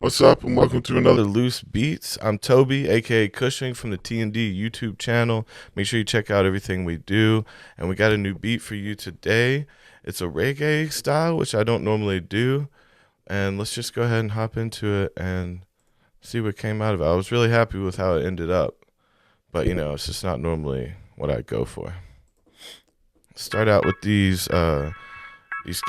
What's up, and welcome to another Loose Beats. I'm Toby, aka Cushing from the T&D YouTube channel. Make sure you check out everything we do. And we got a new beat for you today. It's a reggae style, which I don't normally do. And let's just go ahead and hop into it and see what came out of it. I was really happy with how it ended up. But, it's just not normally what I go for. Start out with these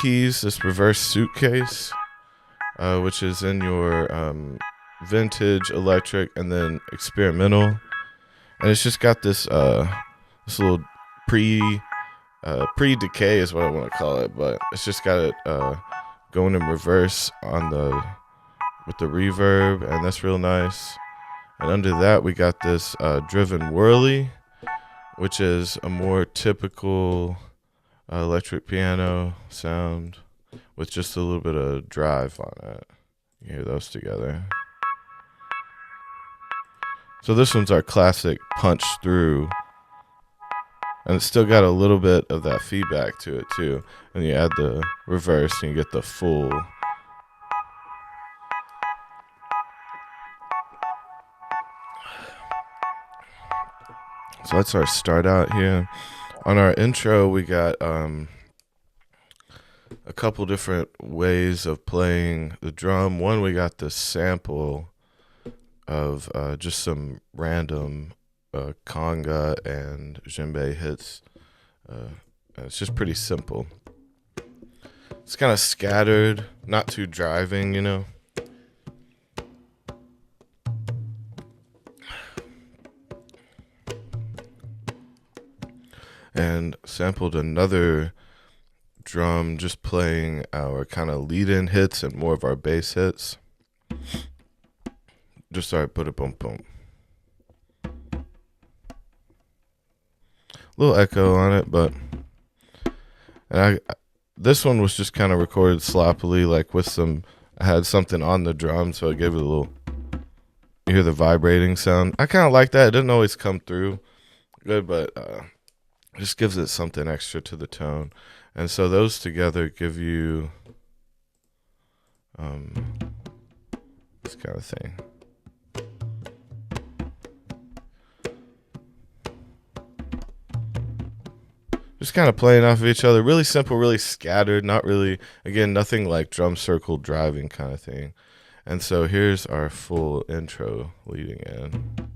keys, this reverse suitcase, which is in your vintage, electric, and then experimental, and it's just got this little pre decay is what I want to call it, but it's just got it going in reverse on the with the reverb, and that's real nice. And under that we got this driven whirly, which is a more typical electric piano sound with just a little bit of drive on it. You hear those together. So this one's our classic punch through, and it's still got a little bit of that feedback to it too. And you add the reverse and you get the full. So that's our start out here. On our intro, we got a couple different ways of playing the drum. One, we got this sample of just some random conga and djembe hits. It's just pretty simple. It's kind of scattered, not too driving, And sampled another drum just playing our kind of lead-in hits and more of our bass hits. Just started put a boom boom. Little echo on it, but this one was just kind of recorded sloppily, like with I had something on the drum, so it gave it a little. You hear the vibrating sound. I kind of like that. It didn't always come through good, but it just gives it something extra to the tone, and so those together give you this kind of thing. Just kind of playing off of each other. Really simple, really scattered. Not really, again, nothing like drum circle driving kind of thing. And so here's our full intro leading in.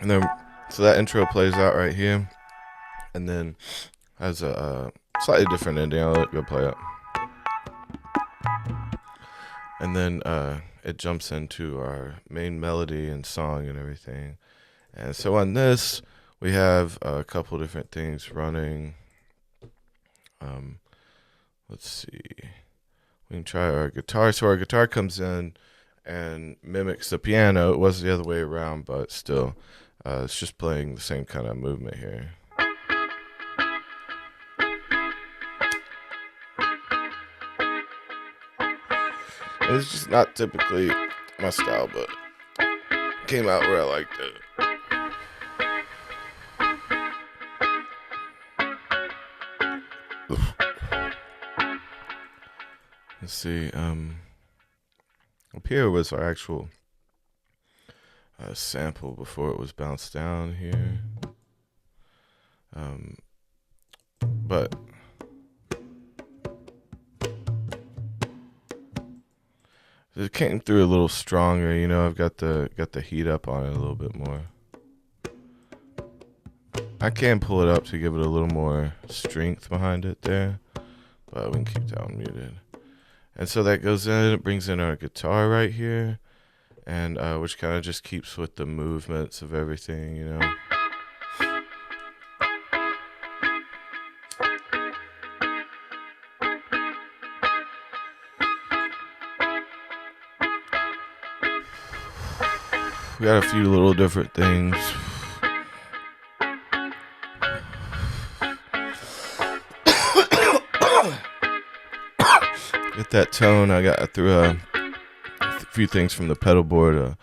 And then, so that intro plays out right here, and then has a slightly different ending. I'll let it go play out. And then it jumps into our main melody and song and everything. And so on this, we have a couple different things running. Let's see. We can try our guitar. So our guitar comes in and mimics the piano. It was the other way around, but still. It's just playing the same kind of movement here. It's just not typically my style, but came out where I liked it. Let's see. Up here was our actual sample before it was bounced down here. But it came through a little stronger, I've got the heat up on it a little bit more. I can pull it up to give it a little more strength behind it there, but we can keep that one muted. And so that goes in, it brings in our guitar right here, and which kind of just keeps with the movements of everything, We got a few little different things. Get that tone. I threw a few things from the pedal board, a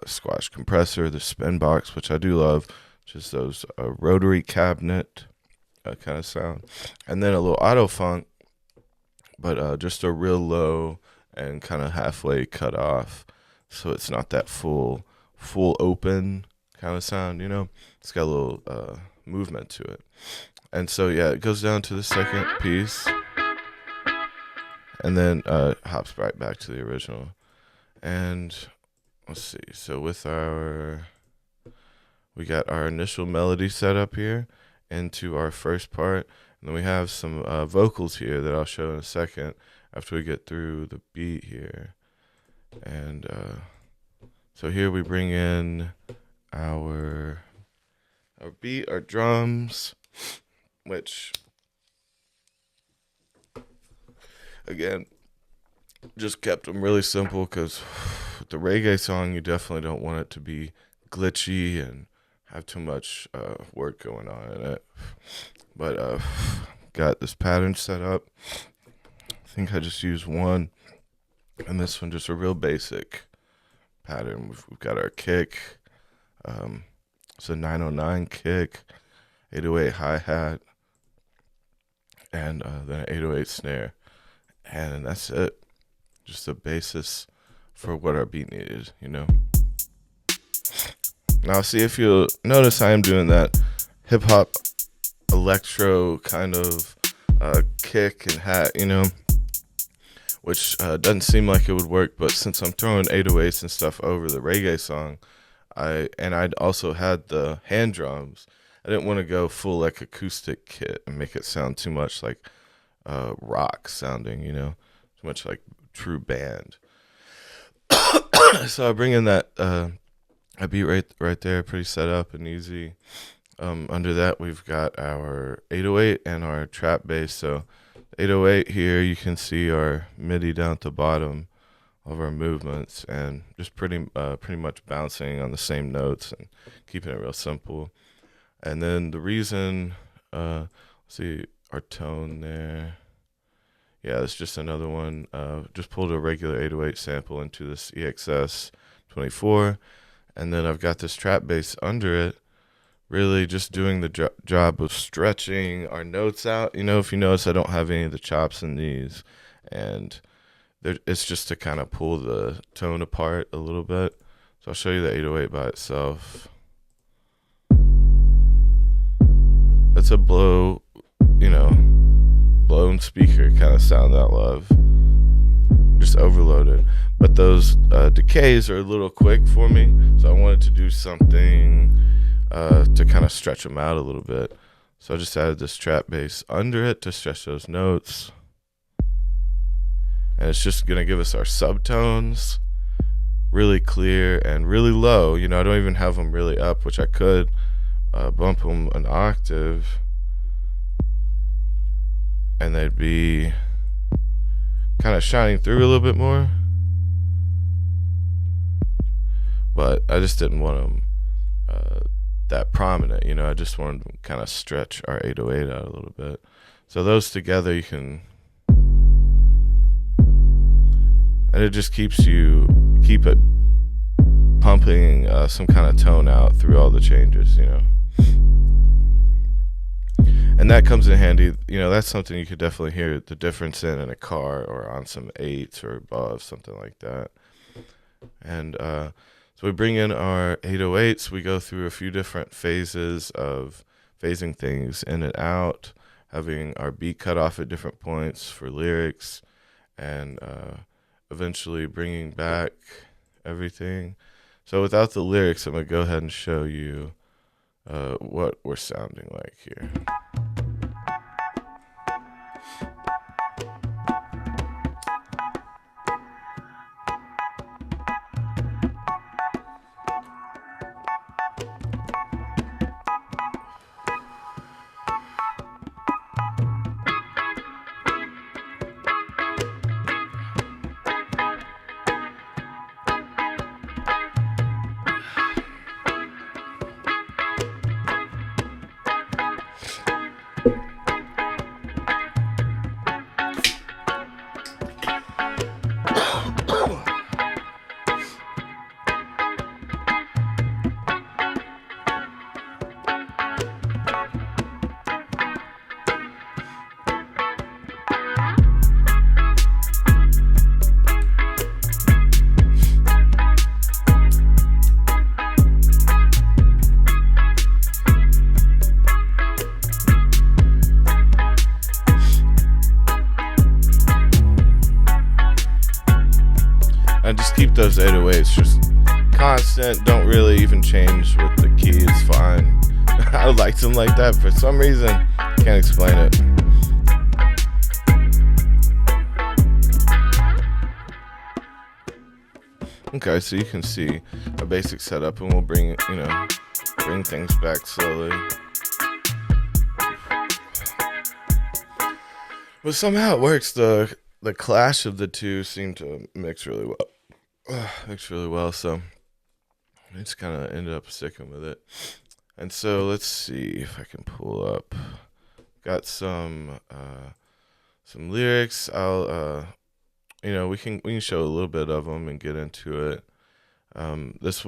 squash compressor, the spin box, which I do love, just those rotary cabinet kind of sound, and then a little auto funk, but just a real low and kind of halfway cut off, so it's not that full open kind of sound. It's got a little movement to it. And so yeah, it goes down to the second piece, and then hops right back to the original. And let's see. So we got our initial melody set up here into our first part, and then we have some vocals here that I'll show in a second after we get through the beat here. And so here we bring in our beat, our drums, which again just kept them really simple, because with the reggae song you definitely don't want it to be glitchy and have too much work going on in it. But got this pattern set up. I think I just used one, and this one just a real basic pattern. We've got our kick. It's a 909 kick, 808 hi-hat, and then an 808 snare. And that's it. Just the basis for what our beat needed, Now, see, if you'll notice, I am doing that hip-hop electro kind of kick and hat, which doesn't seem like it would work, but since I'm throwing 808s and stuff over the reggae song, I'd also had the hand drums, I didn't want to go full like acoustic kit and make it sound too much like rock sounding, too much like true band. So I bring in that I beat right there, pretty set up and easy. Under that, we've got our 808 and our trap bass. So 808 here, you can see our MIDI down at the bottom of our movements, and just pretty much bouncing on the same notes and keeping it real simple. And then the reason, see our tone there. Yeah, it's just another one. Just pulled a regular 808 sample into this EXS 24. And then I've got this trap bass under it, really just doing the job of stretching our notes out. If you notice, I don't have any of the chops in these. And it's just to kind of pull the tone apart a little bit. So I'll show you the 808 by itself. It's a blown speaker kind of sound that I love. Just overloaded. But those decays are a little quick for me, so I wanted to do something to kind of stretch them out a little bit. So I just added this trap bass under it to stretch those notes. And it's just going to give us our subtones really clear and really low. I don't even have them really up, which I could bump them an octave, and they'd be kind of shining through a little bit more. But I just didn't want them that prominent, I just wanted to kind of stretch our 808 out a little bit. So those together, you can, and it just keep it pumping some kind of tone out through all the changes, And that comes in handy, that's something you could definitely hear the difference in a car or on some 8s or above, something like that. And so we bring in our 808s. We go through a few different phases of phasing things in and out, having our beat cut off at different points for lyrics, and eventually bringing back everything. So without the lyrics, I'm going to go ahead and show you what we're sounding like here. keep those 808s just constant. Don't really even change with the key. It's fine. I like them like that for some reason. Can't explain it. Okay, so you can see a basic setup, and we'll bring things back slowly. But somehow it works. The clash of the two seem to mix really well. So I just kind of ended up sticking with it. And so let's see if I can pull up. Got some lyrics. I'll we can show a little bit of them and get into it. This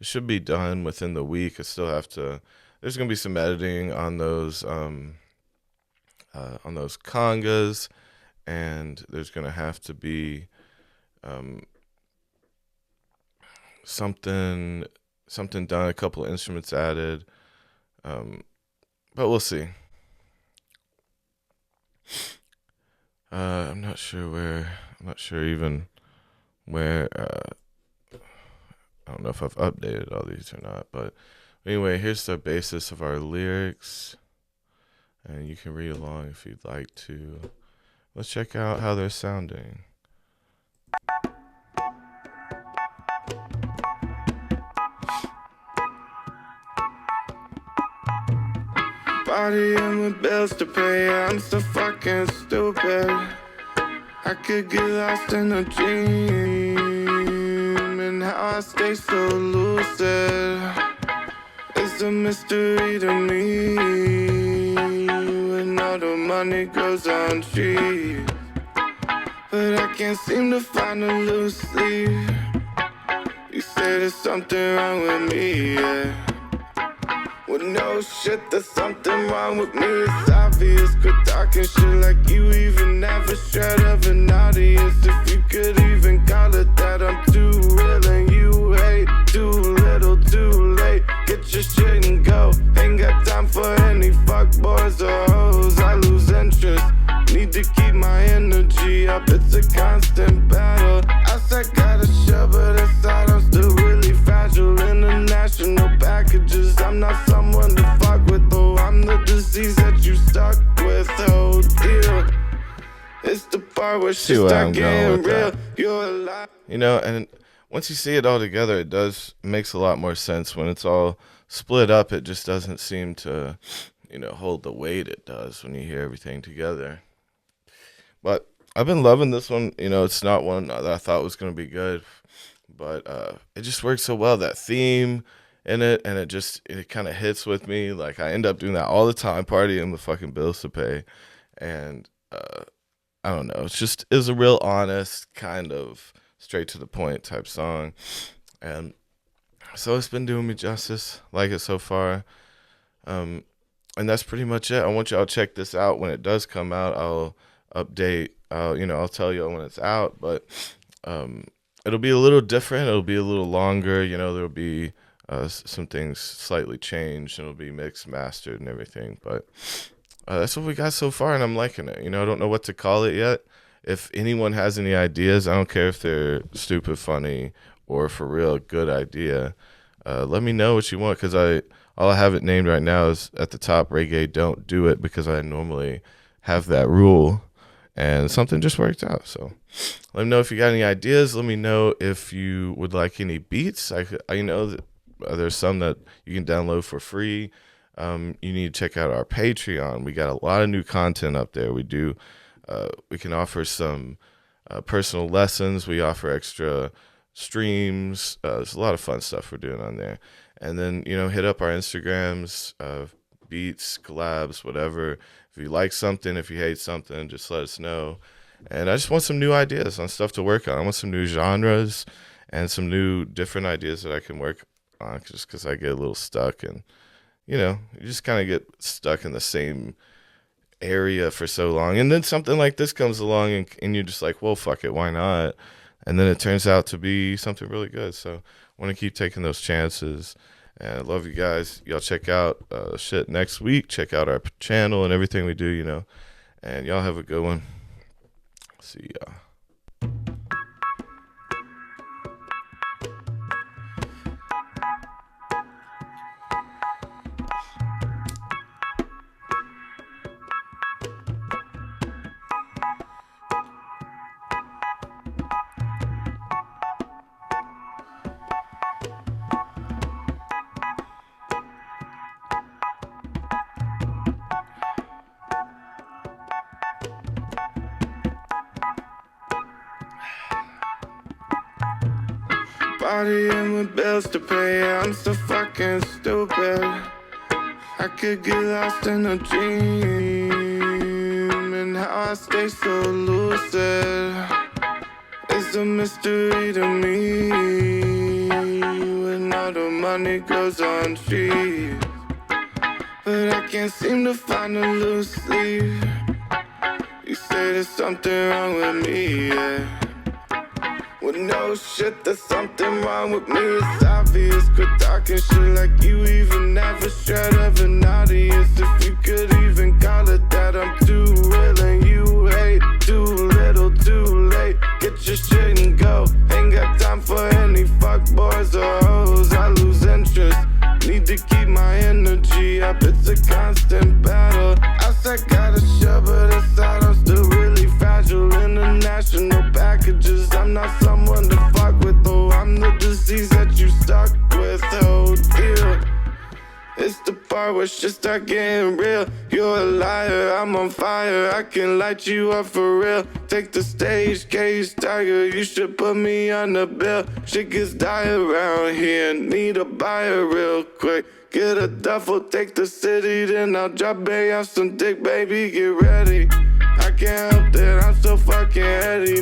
should be done within the week. I still have to. There's gonna be some editing on those congas, and there's gonna have to be something done. A couple of instruments added, but we'll see. I'm not sure even where. I don't know if I've updated all these or not, but anyway, here's the basis of our lyrics, and you can read along if you'd like to. Let's check out how they're sounding. Partying with bills to pay, I'm so fucking stupid. I could get lost in a dream, and how I stay so lucid is a mystery to me. When all the money goes on trees, but I can't seem to find a loose leaf. You say there's something wrong with me, yeah. Well, no shit, there's something wrong with me. It's obvious, quit talking shit like you even have a shred of an audience. If you could even call it that, I'm too real and you hate. Too little, too late. Get your shit and go. Ain't got time for any fuckboys or hoes. I lose interest. Need to keep my energy up. It's a constant battle. Outside got a shell, but inside I'm still really fragile. International packages. I'm not someone to fuck with. Oh, I'm the disease that you stuck with. Oh dear. It's the part where shit start getting real. You're alive. And once you see it all together, it makes a lot more sense. When it's all split up, it just doesn't seem to, hold the weight it does when you hear everything together. But I've been loving this one. It's not one that I thought was going to be good, but it just works so well. That theme in it, and it kind of hits with me. Like, I end up doing that all the time, partying with fucking bills to pay. And I don't know. It's a real honest, kind of straight to the point type song. And so it's been doing me justice. Like it so far. And that's pretty much it. I want y'all to check this out when it does come out. I'll update. I'll tell you when it's out. But it'll be a little different. It'll be a little longer. There'll be some things slightly changed, and it'll be mixed, mastered, and everything. But that's what we got so far, and I'm liking it. I don't know what to call it yet. If anyone has any ideas, I don't care if they're stupid, funny, or for real good idea. Let me know what you want, because all I have it named right now is at the top, Reggae Don't Do It, because I normally have that rule, and something just worked out. So let me know if you got any ideas. Let me know if you would like any beats. I know that there's some that you can download for free. You need to check out our Patreon. We got a lot of new content up there. We can offer some personal lessons. We offer extra streams. There's a lot of fun stuff we're doing on there. And then, hit up our Instagrams, beats, collabs, whatever. If you like something, if you hate something, just let us know. And I just want some new ideas on stuff to work on. I want some new genres and some new different ideas that I can work on, just because I get a little stuck, and you just kind of get stuck in the same area for so long, and then something like this comes along, and you're just like, well, fuck it, why not? And then it turns out to be something really good. So I want to keep taking those chances, and I love you guys. Y'all check out shit next week. Check out our channel and everything we do, and y'all have a good one. See y'all. partying with bills to pay. I'm so fucking stupid. I could get lost in a dream, and how I stay so lucid is a mystery to me. When all the money goes on trees, but I can't seem to find a loose leaf. You say there's something wrong with me, yeah. Well, no shit, there's something wrong with me. It's obvious, quit talking shit like you even have a shred of an audience. If you could even call it that, I'm too real and you hate. Too little, too late. Get your shit and go. Ain't got time for any fuckboys or hoes. I lose interest. Need to keep my energy up. It's a constant battle. Outside got a shell, but inside I'm still really fragile. International packages. I'm not someone to fuck with. Oh, I'm the disease that you stuck with. Oh, dear. It's the part where shit start getting real. You're a liar, I'm on fire. I can light you up for real. Take the stage, cage tiger. You should put me on the bill. Shit gets dire around here. Need a buyer real quick. Get a duffel, take the city. Then I'll drop Bay off some dick, baby, get ready. I can't help that I'm so fucking heady.